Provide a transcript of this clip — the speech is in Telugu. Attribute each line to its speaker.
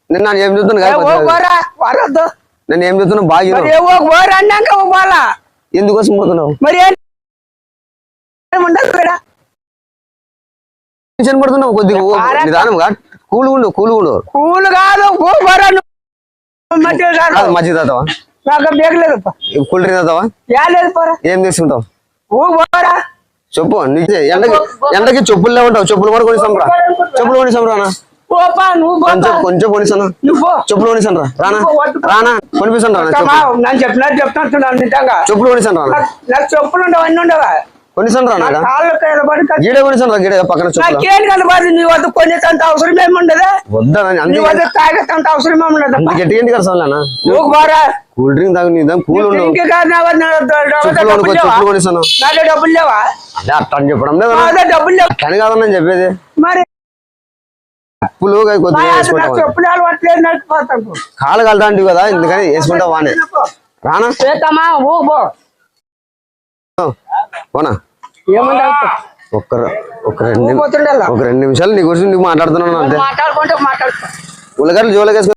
Speaker 1: నిన్న ఏం చూస్తున్నా నేను ఏం చూస్తున్నా బాగా ఎందుకోసం పోతున్నావు టెన్షన్ పడుతున్నావు కొద్దిగా నిదానంగా కూలుగుండు కూలు కాదు మజ్జి తాతావా కూల్ డ్రింక్ తాతావా ఏం తీసుకుంటావు చెప్పు ఎండకి చెప్పులు లేవుంటావు చెప్పులు కూడా కొనిస్తాంరా చెప్పులు కొనిస్తాంరా కొంచెం కొనిస్తాను చెప్పులు కొనిస్తాను రానా రానా కొనిపిస్తాను చెప్పులు కొనిస్తాను రానా కొనిస్తాను రానా గీడ కొనిస్తాను రా గీడ పక్కన గట్టిగా కరసాలనా కూల్ డ్రింక్ తాగు నీ కూల్ చెప్పులు కొనిస్తాను అదే అట్లా అని చెప్పడం లేదా కానీ కాదన్నా చెప్పేది మరి చెప్పులు కాలు కలటాంటివి కదా ఎందుకని వేసుకుంటావు వానే రానా పోనా ఒక 2 నిమిషాలు నీ గురించి నువ్వు మాట్లాడుతున్నాను అంతే ఉల్లగడ్డలు జోలకేసుకుని